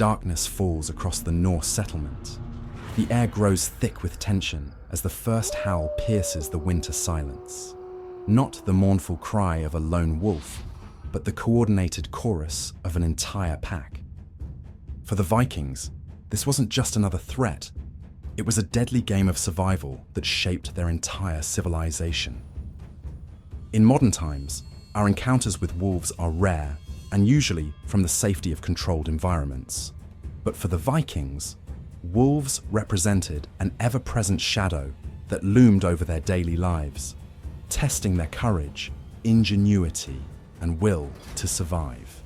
darkness falls across the Norse settlement. The air grows thick with tension as the first howl pierces the winter silence. Not the mournful cry of a lone wolf, but the coordinated chorus of an entire pack. For the Vikings, this wasn't just another threat. It was a deadly game of survival that shaped their entire civilization. In modern times, our encounters with wolves are rare and usually from the safety of controlled environments. But for the Vikings, wolves represented an ever-present shadow that loomed over their daily lives, testing their courage, ingenuity, and will to survive.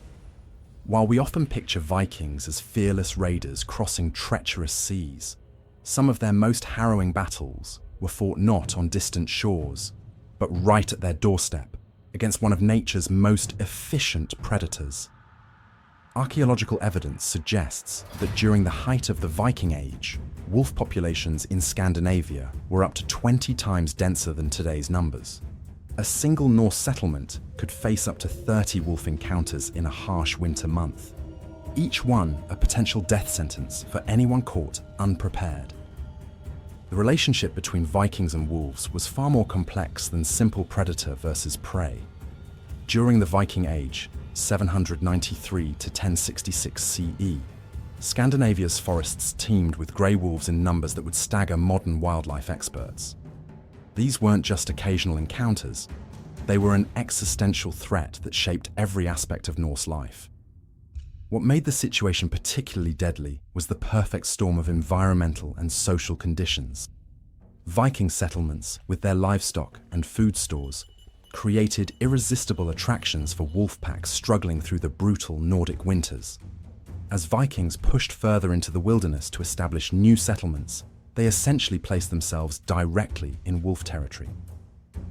While we often picture Vikings as fearless raiders crossing treacherous seas, some of their most harrowing battles were fought not on distant shores, but right at their doorstep, against one of nature's most efficient predators. Archaeological evidence suggests that during the height of the Viking Age, wolf populations in Scandinavia were up to 20 times denser than today's numbers. A single Norse settlement could face up to 30 wolf encounters in a harsh winter month, each one a potential death sentence for anyone caught unprepared. The relationship between Vikings and wolves was far more complex than simple predator versus prey. During the Viking Age, 793 to 1066 CE, Scandinavia's forests teemed with grey wolves in numbers that would stagger modern wildlife experts. These weren't just occasional encounters, they were an existential threat that shaped every aspect of Norse life. What made the situation particularly deadly was the perfect storm of environmental and social conditions. Viking settlements, with their livestock and food stores, created irresistible attractions for wolf packs struggling through the brutal Nordic winters. As Vikings pushed further into the wilderness to establish new settlements, they essentially placed themselves directly in wolf territory.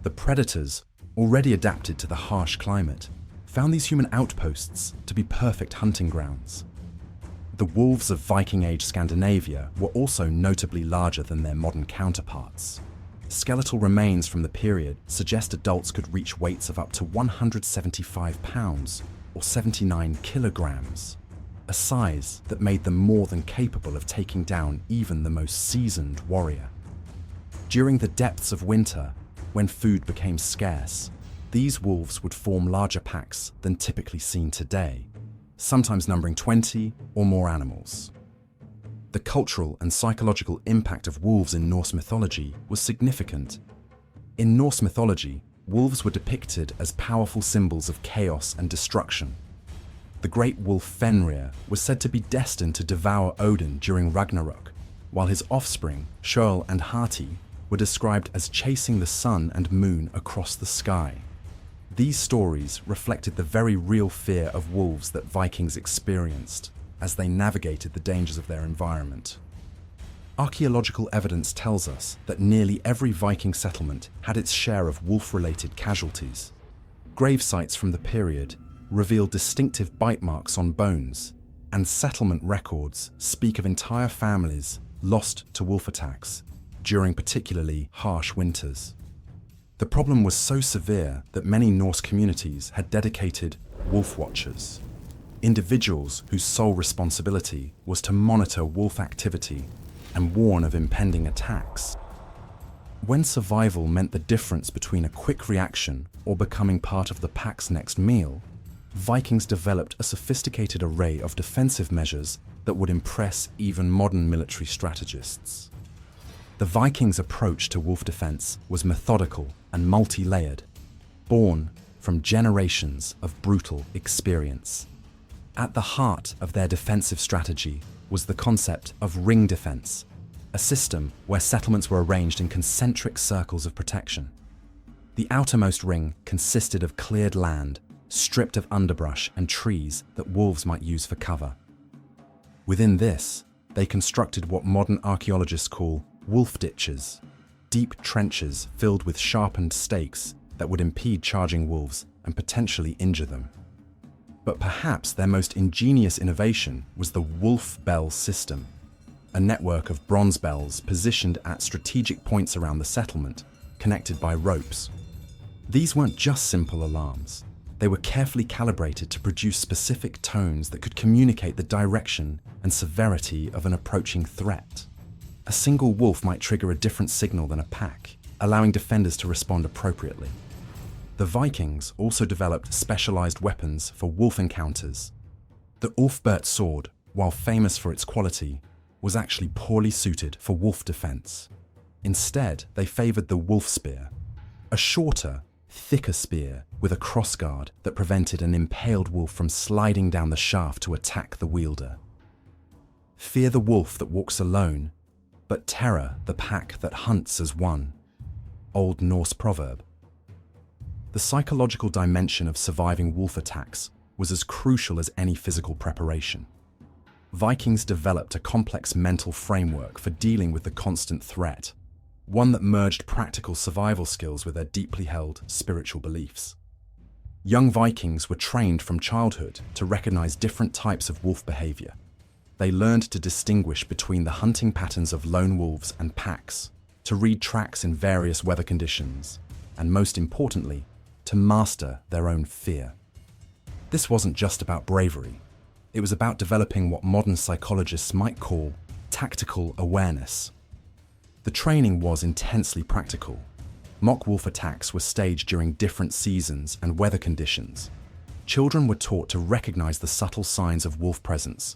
The predators, already adapted to the harsh climate, found these human outposts to be perfect hunting grounds. The wolves of Viking Age Scandinavia were also notably larger than their modern counterparts. Skeletal remains from the period suggest adults could reach weights of up to 175 pounds or 79 kilograms, a size that made them more than capable of taking down even the most seasoned warrior. During the depths of winter, when food became scarce, these wolves would form larger packs than typically seen today, sometimes numbering 20 or more animals. The cultural and psychological impact of wolves in Norse mythology was significant. In Norse mythology, wolves were depicted as powerful symbols of chaos and destruction. The great wolf Fenrir was said to be destined to devour Odin during Ragnarok, while his offspring, Skjold and Hati, were described as chasing the sun and moon across the sky. These stories reflected the very real fear of wolves that Vikings experienced as they navigated the dangers of their environment. Archaeological evidence tells us that nearly every Viking settlement had its share of wolf-related casualties. Grave sites from the period reveal distinctive bite marks on bones, and settlement records speak of entire families lost to wolf attacks during particularly harsh winters. The problem was so severe that many Norse communities had dedicated wolf watchers, individuals whose sole responsibility was to monitor wolf activity and warn of impending attacks. When survival meant the difference between a quick reaction or becoming part of the pack's next meal, Vikings developed a sophisticated array of defensive measures that would impress even modern military strategists. The Vikings' approach to wolf defense was methodical and multi-layered, born from generations of brutal experience. At the heart of their defensive strategy was the concept of ring defense, a system where settlements were arranged in concentric circles of protection. The outermost ring consisted of cleared land, stripped of underbrush and trees that wolves might use for cover. Within this, they constructed what modern archaeologists call wolf ditches, deep trenches filled with sharpened stakes that would impede charging wolves and potentially injure them. But perhaps their most ingenious innovation was the wolf bell system, a network of bronze bells positioned at strategic points around the settlement, connected by ropes. These weren't just simple alarms. They were carefully calibrated to produce specific tones that could communicate the direction and severity of an approaching threat. A single wolf might trigger a different signal than a pack, allowing defenders to respond appropriately. The Vikings also developed specialized weapons for wolf encounters. The Ulfbert sword, while famous for its quality, was actually poorly suited for wolf defense. Instead, they favored the wolf spear, a shorter, thicker spear with a crossguard that prevented an impaled wolf from sliding down the shaft to attack the wielder. Fear the wolf that walks alone, but terror the pack that hunts as one. Old Norse proverb. The psychological dimension of surviving wolf attacks was as crucial as any physical preparation. Vikings developed a complex mental framework for dealing with the constant threat, one that merged practical survival skills with their deeply held spiritual beliefs. Young Vikings were trained from childhood to recognize different types of wolf behavior. They learned to distinguish between the hunting patterns of lone wolves and packs, to read tracks in various weather conditions, and most importantly, to master their own fear. This wasn't just about bravery. It was about developing what modern psychologists might call tactical awareness. The training was intensely practical. Mock wolf attacks were staged during different seasons and weather conditions. Children were taught to recognize the subtle signs of wolf presence,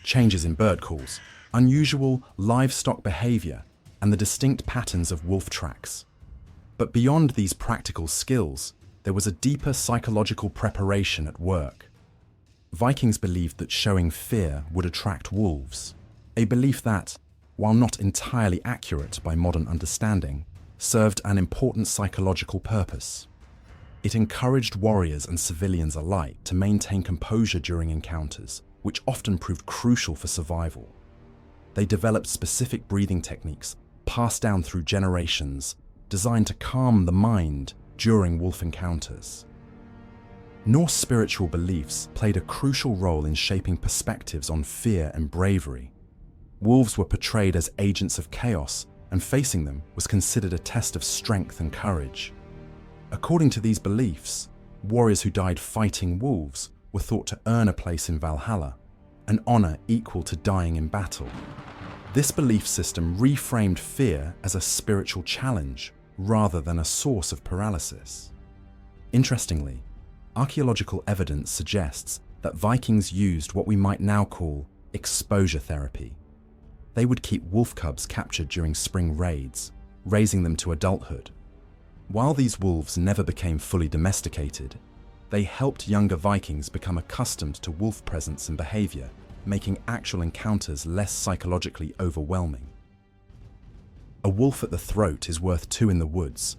changes in bird calls, unusual livestock behavior, and the distinct patterns of wolf tracks. But beyond these practical skills, there was a deeper psychological preparation at work. Vikings believed that showing fear would attract wolves, a belief that, while not entirely accurate by modern understanding, served an important psychological purpose. It encouraged warriors and civilians alike to maintain composure during encounters, which often proved crucial for survival. They developed specific breathing techniques passed down through generations, designed to calm the mind during wolf encounters. Norse spiritual beliefs played a crucial role in shaping perspectives on fear and bravery. Wolves were portrayed as agents of chaos, and facing them was considered a test of strength and courage. According to these beliefs, warriors who died fighting wolves were thought to earn a place in Valhalla, an honor equal to dying in battle. This belief system reframed fear as a spiritual challenge rather than a source of paralysis. Interestingly, archaeological evidence suggests that Vikings used what we might now call exposure therapy. They would keep wolf cubs captured during spring raids, raising them to adulthood. While these wolves never became fully domesticated, they helped younger Vikings become accustomed to wolf presence and behavior, making actual encounters less psychologically overwhelming. A wolf at the throat is worth two in the woods,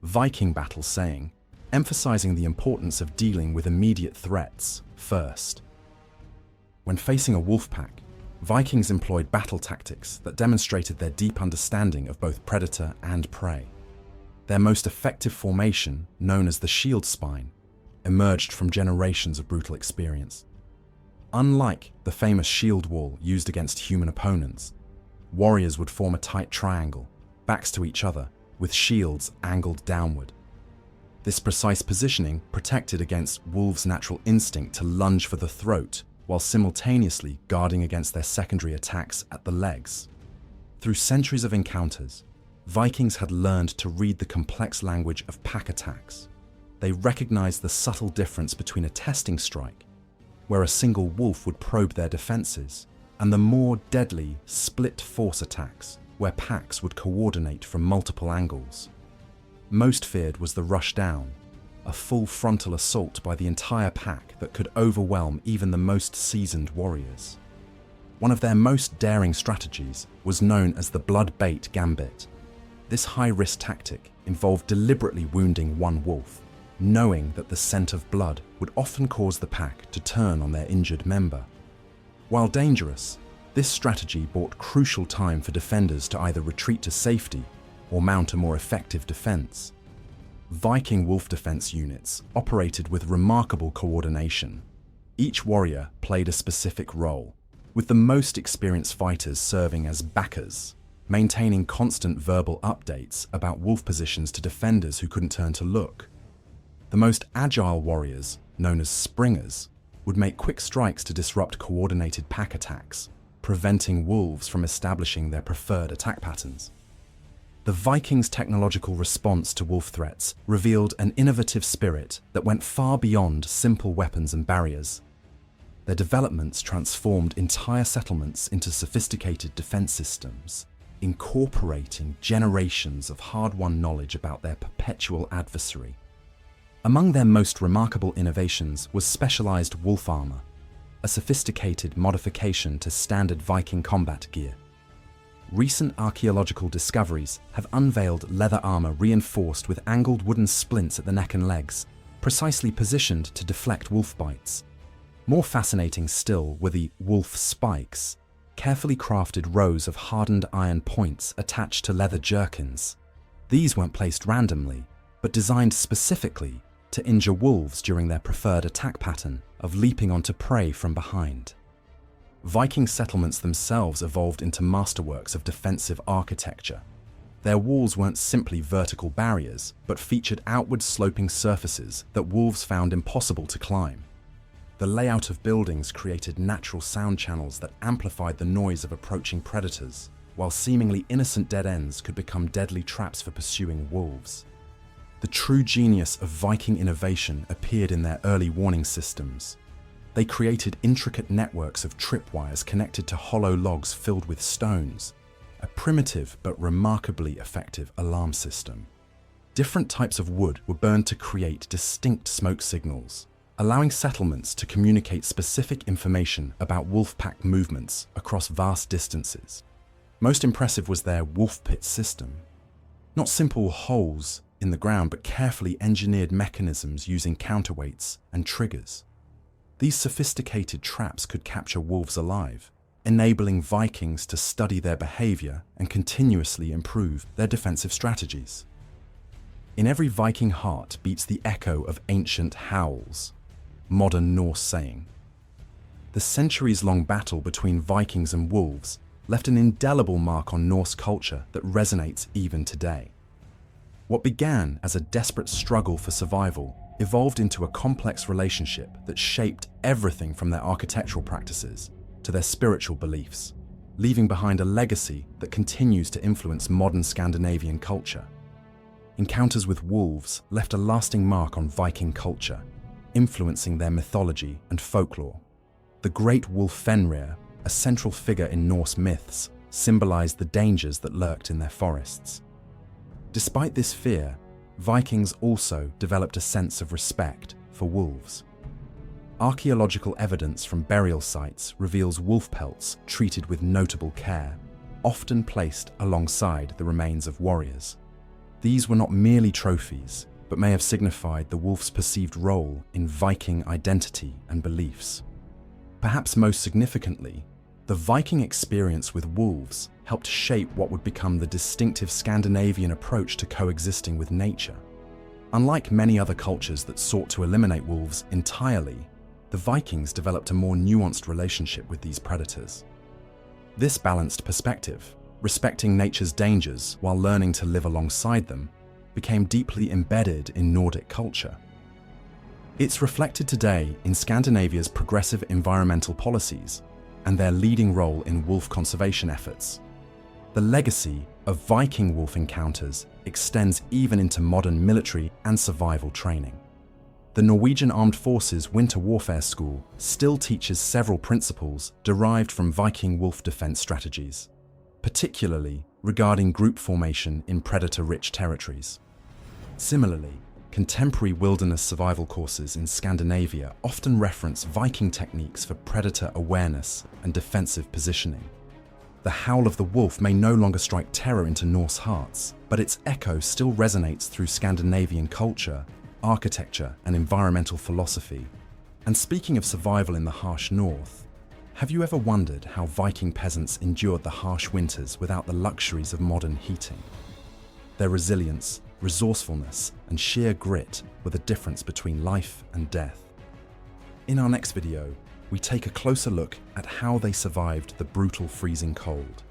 Viking battle saying, emphasizing the importance of dealing with immediate threats first. When facing a wolf pack, Vikings employed battle tactics that demonstrated their deep understanding of both predator and prey. Their most effective formation, known as the shield spine, emerged from generations of brutal experience. Unlike the famous shield wall used against human opponents, warriors would form a tight triangle, backs to each other, with shields angled downward. This precise positioning protected against wolves' natural instinct to lunge for the throat, while simultaneously guarding against their secondary attacks at the legs. Through centuries of encounters, Vikings had learned to read the complex language of pack attacks. They recognized the subtle difference between a testing strike, where a single wolf would probe their defenses, and the more deadly split force attacks, where packs would coordinate from multiple angles. Most feared was the rush down, a full frontal assault by the entire pack that could overwhelm even the most seasoned warriors. One of their most daring strategies was known as the blood bait gambit. This high-risk tactic involved deliberately wounding one wolf, knowing that the scent of blood would often cause the pack to turn on their injured member. While dangerous, this strategy bought crucial time for defenders to either retreat to safety or mount a more effective defense. Viking wolf defense units operated with remarkable coordination. Each warrior played a specific role, with the most experienced fighters serving as backers, maintaining constant verbal updates about wolf positions to defenders who couldn't turn to look. The most agile warriors, known as springers, would make quick strikes to disrupt coordinated pack attacks, preventing wolves from establishing their preferred attack patterns. The Vikings' technological response to wolf threats revealed an innovative spirit that went far beyond simple weapons and barriers. Their developments transformed entire settlements into sophisticated defense systems, incorporating generations of hard-won knowledge about their perpetual adversary. Among their most remarkable innovations was specialized wolf armor, a sophisticated modification to standard Viking combat gear. Recent archaeological discoveries have unveiled leather armor reinforced with angled wooden splints at the neck and legs, precisely positioned to deflect wolf bites. More fascinating still were the wolf spikes, carefully crafted rows of hardened iron points attached to leather jerkins. These weren't placed randomly, but designed specifically to injure wolves during their preferred attack pattern of leaping onto prey from behind. Viking settlements themselves evolved into masterworks of defensive architecture. Their walls weren't simply vertical barriers, but featured outward sloping surfaces that wolves found impossible to climb. The layout of buildings created natural sound channels that amplified the noise of approaching predators, while seemingly innocent dead ends could become deadly traps for pursuing wolves. The true genius of Viking innovation appeared in their early warning systems. They created intricate networks of tripwires connected to hollow logs filled with stones, a primitive but remarkably effective alarm system. Different types of wood were burned to create distinct smoke signals, allowing settlements to communicate specific information about wolf pack movements across vast distances. Most impressive was their wolf pit system. Not simple holes in the ground, but carefully engineered mechanisms using counterweights and triggers. These sophisticated traps could capture wolves alive, enabling Vikings to study their behavior and continuously improve their defensive strategies. In every Viking heart beats the echo of ancient howls, modern Norse saying. The centuries-long battle between Vikings and wolves left an indelible mark on Norse culture that resonates even today. What began as a desperate struggle for survival evolved into a complex relationship that shaped everything from their architectural practices to their spiritual beliefs, leaving behind a legacy that continues to influence modern Scandinavian culture. Encounters with wolves left a lasting mark on Viking culture, influencing their mythology and folklore. The great wolf Fenrir, a central figure in Norse myths, symbolized the dangers that lurked in their forests. Despite this fear, Vikings also developed a sense of respect for wolves. Archaeological evidence from burial sites reveals wolf pelts treated with notable care, often placed alongside the remains of warriors. These were not merely trophies, but may have signified the wolf's perceived role in Viking identity and beliefs. Perhaps most significantly, the Viking experience with wolves helped shape what would become the distinctive Scandinavian approach to coexisting with nature. Unlike many other cultures that sought to eliminate wolves entirely, the Vikings developed a more nuanced relationship with these predators. This balanced perspective, respecting nature's dangers while learning to live alongside them, became deeply embedded in Nordic culture. It's reflected today in Scandinavia's progressive environmental policies and their leading role in wolf conservation efforts. The legacy of Viking wolf encounters extends even into modern military and survival training. The Norwegian Armed Forces Winter Warfare School still teaches several principles derived from Viking wolf defense strategies, particularly regarding group formation in predator-rich territories. Similarly, contemporary wilderness survival courses in Scandinavia often reference Viking techniques for predator awareness and defensive positioning. The howl of the wolf may no longer strike terror into Norse hearts, but its echo still resonates through Scandinavian culture, architecture, and environmental philosophy. And speaking of survival in the harsh north, have you ever wondered how Viking peasants endured the harsh winters without the luxuries of modern heating? Their resilience, resourcefulness, and sheer grit were the difference between life and death. In our next video, we take a closer look at how they survived the brutal freezing cold.